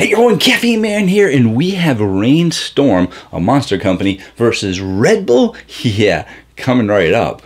Hey everyone, Caffeine Man here, and we have Rainstorm, a Monster company, versus Red Bull. Yeah, coming right up.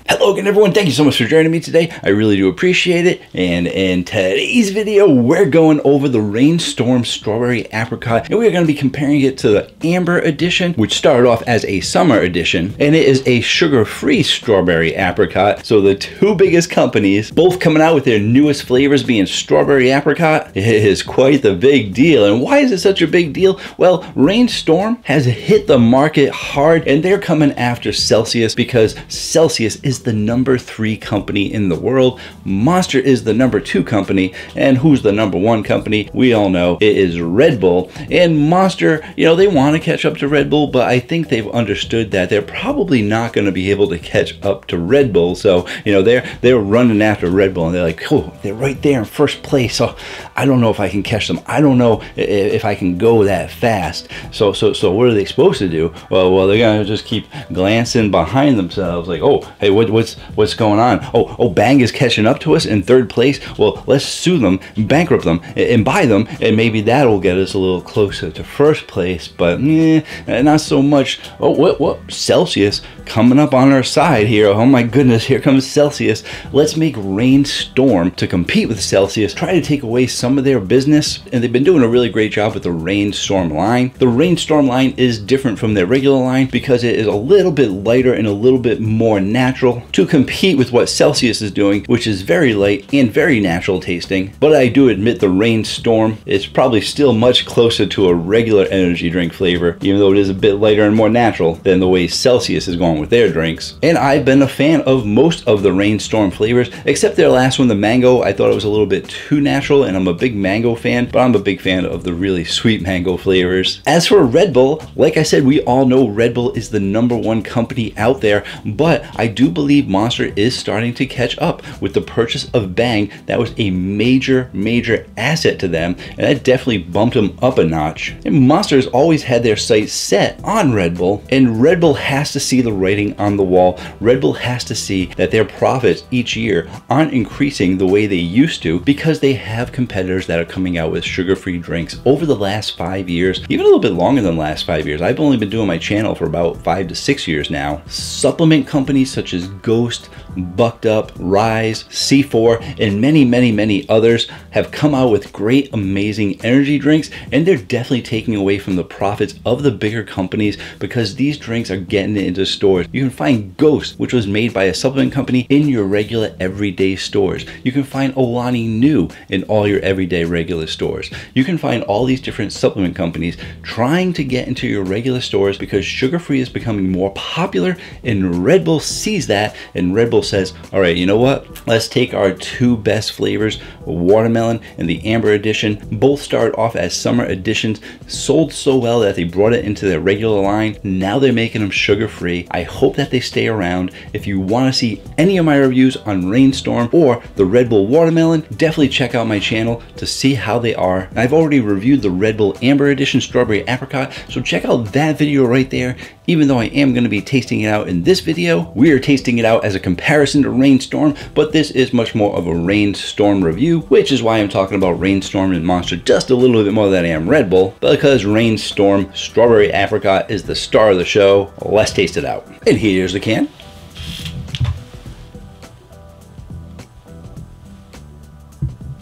Hello again everyone, thank you so much for joining me today. I really do appreciate it. And in today's video, we're going over the Rainstorm Strawberry Apricot, and we're going to be comparing it to the Amber Edition, which started off as a Summer Edition, and it is a sugar-free Strawberry Apricot. So the two biggest companies, both coming out with their newest flavors being Strawberry Apricot, it is quite the big deal. And why is it such a big deal? Well, Rainstorm has hit the market hard, and they're coming after Celsius because Celsius is the number 3 company in the world. Monster is the number 2 company, and who's the number 1 company? We all know it is Red Bull. And Monster, you know, they want to catch up to Red Bull, but I think they've understood that they're probably not going to be able to catch up to Red Bull. So, you know, they're running after Red Bull, and they're like, oh, they're right there in first place. So I don't know if I can catch them. I don't know if I can go that fast. So what are they supposed to do? Well, they're gonna just keep glancing behind themselves, like, oh, hey, what's going on? Oh, Bang is catching up to us in 3rd place. Well, let's sue them, bankrupt them, and buy them, and maybe that'll get us a little closer to 1st place. But not so much. Oh, what? Celsius coming up on our side here. Oh my goodness, here comes Celsius. Let's make Rainstorm to compete with Celsius, try to take away some of their business, and they've been doing a really great job with the Rainstorm line. The Rainstorm line is different from their regular line because it is a little bit lighter and a little bit more natural to compete with what Celsius is doing, which is very light and very natural tasting. But I do admit the Rainstorm is probably still much closer to a regular energy drink flavor, even though it is a bit lighter and more natural than the way Celsius is going with their drinks. And I've been a fan of most of the Rainstorm flavors, except their last one, the mango. I thought it was a little bit too natural, and I'm a big mango fan, but I'm a big fan of the really sweet mango flavors. As for Red Bull, like I said, we all know Red Bull is the number 1 company out there, but I do believe Monster is starting to catch up with the purchase of Bang. That was a major asset to them, and that definitely bumped them up a notch. And Monster has always had their sights set on Red Bull, and Red Bull has to see the writing on the wall. Red Bull has to see that their profits each year aren't increasing the way they used to because they have competitors that are coming out with sugar-free drinks over the last 5 years, even a little bit longer than the last 5 years. I've only been doing my channel for about 5 to 6 years now. Supplement companies such as Ghost, Bucked Up, Rise, C4, and many others have come out with great, amazing energy drinks, and they're definitely taking away from the profits of the bigger companies because these drinks are getting into stores. You can find Ghost, which was made by a supplement company, in your regular everyday stores. You can find Alani New in all your everyday regular stores. You can find all these different supplement companies trying to get into your regular stores because sugar-free is becoming more popular, and Red Bull sees that, and Red Bull says, all right, you know what? Let's take our 2 best flavors, watermelon and the Amber Edition. Both started off as summer editions, sold so well that they brought it into their regular line. Now they're making them sugar-free. I hope that they stay around. If you want to see any of my reviews on Rainstorm or the Red Bull watermelon, definitely check out my channel to see how they are. I've already reviewed the Red Bull Amber Edition Strawberry Apricot, so check out that video right there. Even though I am going to be tasting it out in this video, we are tasting it out as a comparison to Rainstorm, but this is much more of a Rainstorm review, which is why I'm talking about Rainstorm and Monster just a little bit more than I am Red Bull, because Rainstorm Strawberry Apricot is the star of the show. Let's taste it out. And here's the can.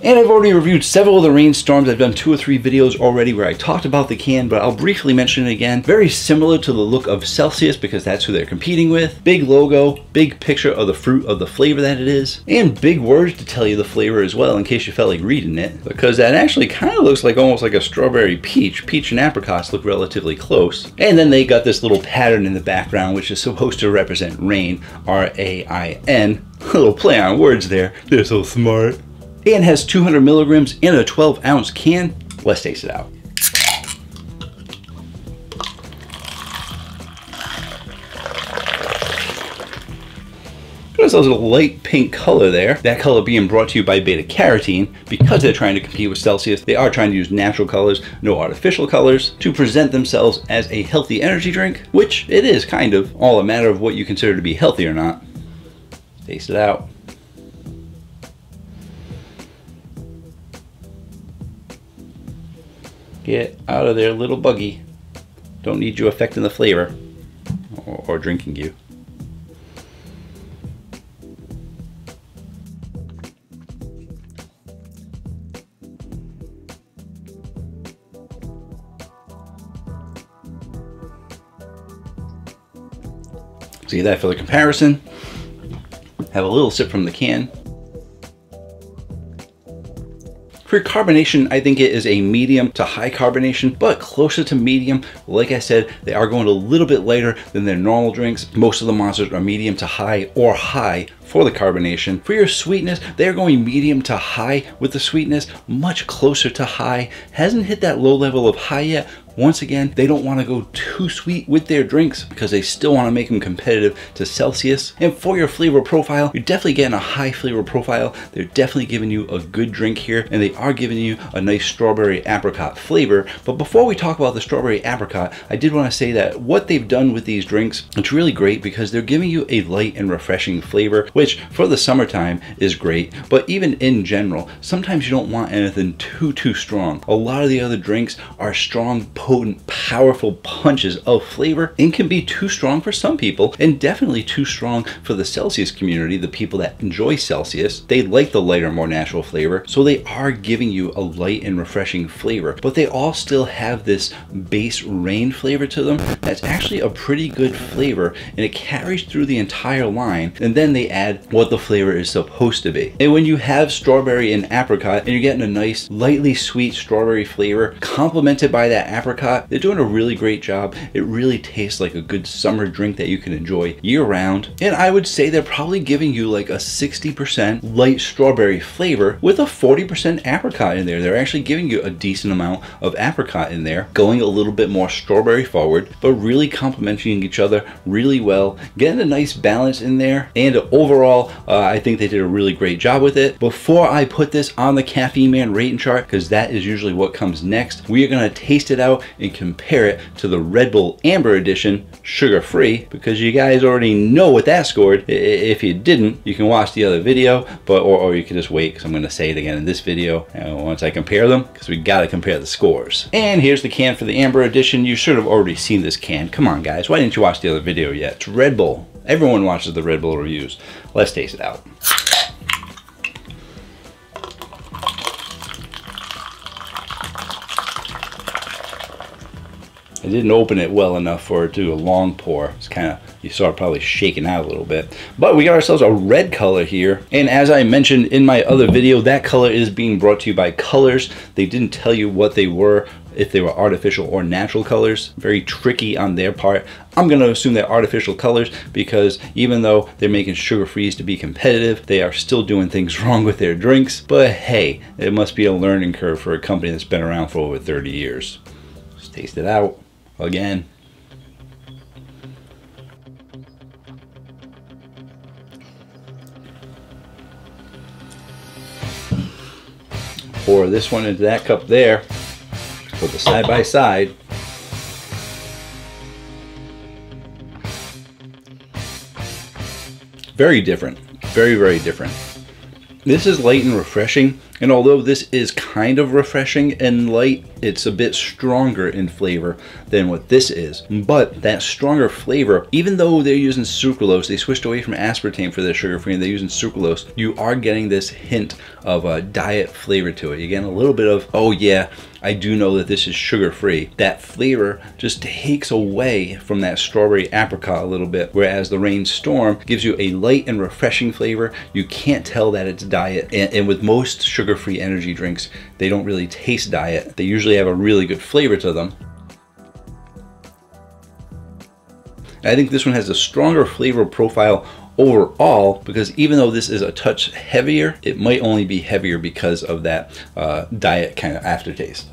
And I've already reviewed several of the Rainstorms. I've done 2 or 3 videos already where I talked about the can, but I'll briefly mention it again. Very similar to the look of Celsius because that's who they're competing with. Big logo, big picture of the fruit of the flavor that it is, and big words to tell you the flavor as well in case you felt like reading it, because that actually kind of looks like almost like a strawberry peach. Peach and apricots look relatively close. And then they got this little pattern in the background which is supposed to represent rain, R-A-I-N. A little play on words there. They're so smart. And has 200 milligrams in a 12-ounce can. Let's taste it out. There's a light pink color there. That color being brought to you by beta carotene because they're trying to compete with Celsius. They are trying to use natural colors, no artificial colors, to present themselves as a healthy energy drink, which it is kind of, all a matter of what you consider to be healthy or not. Taste it out. Get out of there, little buggy. Don't need you affecting the flavor or drinking you. See that for the comparison. Have a little sip from the can. For carbonation, I think it is a medium to high carbonation, but closer to medium. Like I said, they are going a little bit lighter than their normal drinks. Most of the Monsters are medium to high or high for the carbonation. For your sweetness, they're going medium to high with the sweetness, much closer to high. Hasn't hit that low level of high yet. Once again, they don't want to go too sweet with their drinks because they still want to make them competitive to Celsius. And for your flavor profile, you're definitely getting a high flavor profile. They're definitely giving you a good drink here, and they are giving you a nice strawberry apricot flavor. But before we talk about the strawberry apricot, I did want to say that what they've done with these drinks, it's really great because they're giving you a light and refreshing flavor, which for the summertime is great. But even in general, sometimes you don't want anything too strong. A lot of the other drinks are strong, potent, powerful punches of flavor and can be too strong for some people, and definitely too strong for the Celsius community, the people that enjoy Celsius. They like the lighter, more natural flavor, so they are giving you a light and refreshing flavor, but they all still have this base rain flavor to them that's actually a pretty good flavor, and it carries through the entire line. And then they add what the flavor is supposed to be. And when you have strawberry and apricot and you're getting a nice lightly sweet strawberry flavor complemented by that apricot, they're doing a really great job. It really tastes like a good summer drink that you can enjoy year round. And I would say they're probably giving you like a 60% light strawberry flavor with a 40% apricot in there. They're actually giving you a decent amount of apricot in there, going a little bit more strawberry forward, but really complementing each other really well, getting a nice balance in there. And overall, I think they did a really great job with it. Before I put this on the Caffeine Man rating chart, because that is usually what comes next, we are going to taste it out and compare it to the Red Bull Amber Edition sugar-free, because you guys already know what that scored. If you didn't, you can watch the other video, but or you can just wait, because I'm going to say it again in this video once I compare them, because we got to compare the scores. And here's the can for the Amber Edition. You should have already seen this can. Come on, guys. Why didn't you watch the other video yet? It's Red Bull. Everyone watches the Red Bull reviews. Let's taste it out. I didn't open it well enough for it to do a long pour. It's kind of, you saw it probably shaking out a little bit. But we got ourselves a red color here. And as I mentioned in my other video, that color is being brought to you by Colors. They didn't tell you what they were, if they were artificial or natural colors. Very tricky on their part. I'm going to assume they're artificial colors because even though they're making sugar-frees to be competitive, they are still doing things wrong with their drinks. But hey, it must be a learning curve for a company that's been around for over 30 years. Let's taste it out. Again. Pour this one into that cup there. Put the side by side. Very different. Very different. This is light and refreshing, and although this is kind of refreshing and light, it's a bit stronger in flavor than what this is. But that stronger flavor, even though they're using sucralose, they switched away from aspartame for their sugar-free and they're using sucralose, you are getting this hint of a diet flavor to it. You're getting a little bit of, oh yeah, I do know that this is sugar-free. That flavor just takes away from that strawberry apricot a little bit, whereas the Rain Storm gives you a light and refreshing flavor. You can't tell that it's diet. And with most sugar-free energy drinks, they don't really taste diet. They usually have a really good flavor to them. I think this one has a stronger flavor profile overall, because even though this is a touch heavier, it might only be heavier because of that diet kind of aftertaste.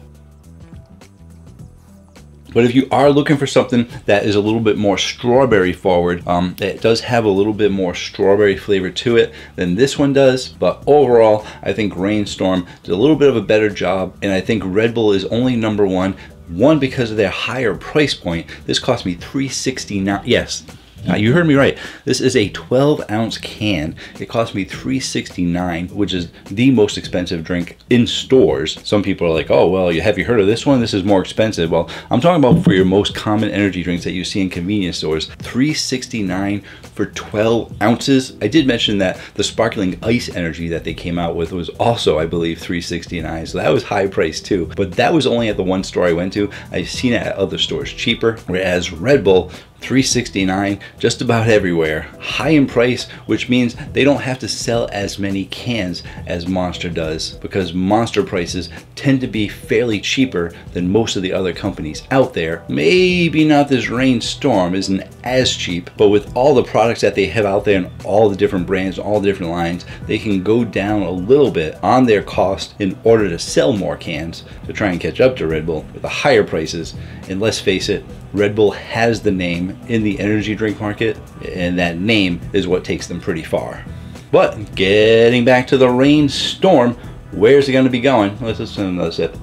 But if you are looking for something that is a little bit more strawberry forward, that does have a little bit more strawberry flavor to it than this one does. But overall, I think Rain Storm did a little bit of a better job, and I think Red Bull is only number one. One, because of their higher price point. This cost me $3.69. Yes, You heard me right. This is a 12-ounce can. It cost me $3.69, which is the most expensive drink in stores. Some people are like, oh, well, have you heard of this one? This is more expensive. Well, I'm talking about for your most common energy drinks that you see in convenience stores. $3.69 for 12 ounces. I did mention that the sparkling ice energy that they came out with was also, I believe, $3.69. So that was high price too. But that was only at the one store I went to. I've seen it at other stores cheaper. Whereas Red Bull, $3.69 just about everywhere. High in price, which means they don't have to sell as many cans as Monster does, because Monster prices tend to be fairly cheaper than most of the other companies out there. Maybe not this Reign Storm isn't as cheap, but with all the products that they have out there and all the different brands, all the different lines, they can go down a little bit on their cost in order to sell more cans to try and catch up to Red Bull with the higher prices. And let's face it, Red Bull has the name in the energy drink market, and that name is what takes them pretty far. But getting back to the Reign Storm, where's it going to be going? Let's listen to another sip.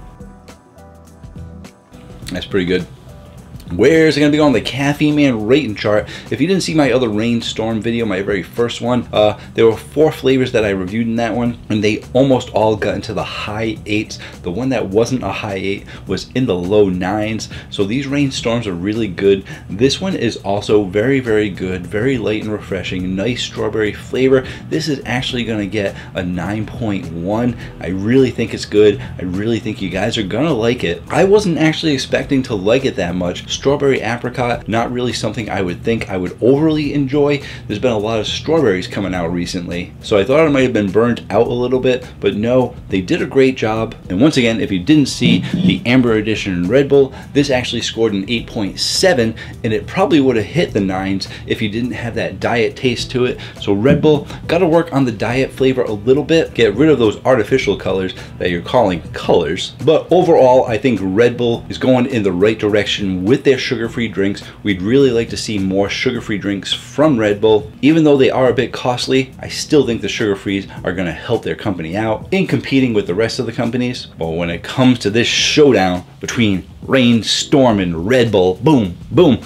That's pretty good. Where's it going to be on the Caffeine Man rating chart? If you didn't see my other Reign Storm video, my very first one, there were 4 flavors that I reviewed in that one, and they almost all got into the high 8s. The one that wasn't a high 8 was in the low 9s. So these Reign Storms are really good. This one is also very, very good, very light and refreshing, nice strawberry flavor. This is actually going to get a 9.1. I really think it's good. I really think you guys are going to like it. I wasn't actually expecting to like it that much. Strawberry Apricot, not really something I would think I would overly enjoy. There's been a lot of strawberries coming out recently, so I thought I might have been burnt out a little bit, but no, they did a great job. And once again, if you didn't see the Amber Edition Red Bull, this actually scored an 8.7, and it probably would have hit the 9s if you didn't have that diet taste to it. So Red Bull, got to work on the diet flavor a little bit, get rid of those artificial colors that you're calling colors. But overall, I think Red Bull is going in the right direction with their sugar-free drinks. We'd really like to see more sugar-free drinks from Red Bull. Even though they are a bit costly, I still think the sugar-frees are going to help their company out in competing with the rest of the companies. But when it comes to this showdown between Reign Storm and Red Bull, boom, boom,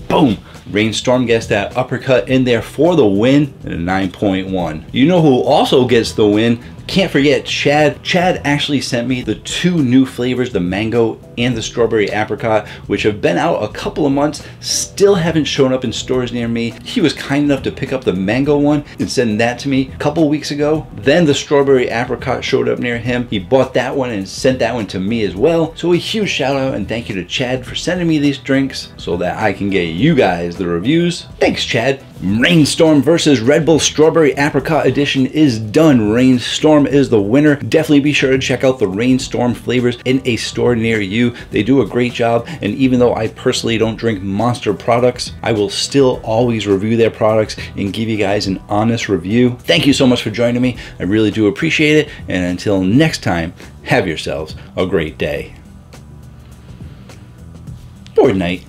boom. Reign Storm gets that uppercut in there for the win and a 9.1. You know who also gets the win? Can't forget Chad. Chad actually sent me the 2 new flavors, the mango and the strawberry apricot, which have been out a couple of months, still haven't shown up in stores near me. He was kind enough to pick up the mango one and send that to me a couple weeks ago. Then the strawberry apricot showed up near him. He bought that one and sent that one to me as well. So a huge shout out and thank you to Chad for sending me these drinks so that I can get you guys the reviews. Thanks, Chad. Reign Storm versus Red Bull Strawberry Apricot Edition is done. Reign Storm is the winner. Definitely be sure to check out the Reign Storm flavors in a store near you. They do a great job, and even though I personally don't drink Monster products, I will still always review their products and give you guys an honest review. Thank you so much for joining me. I really do appreciate it, and until next time, have yourselves a great day or night.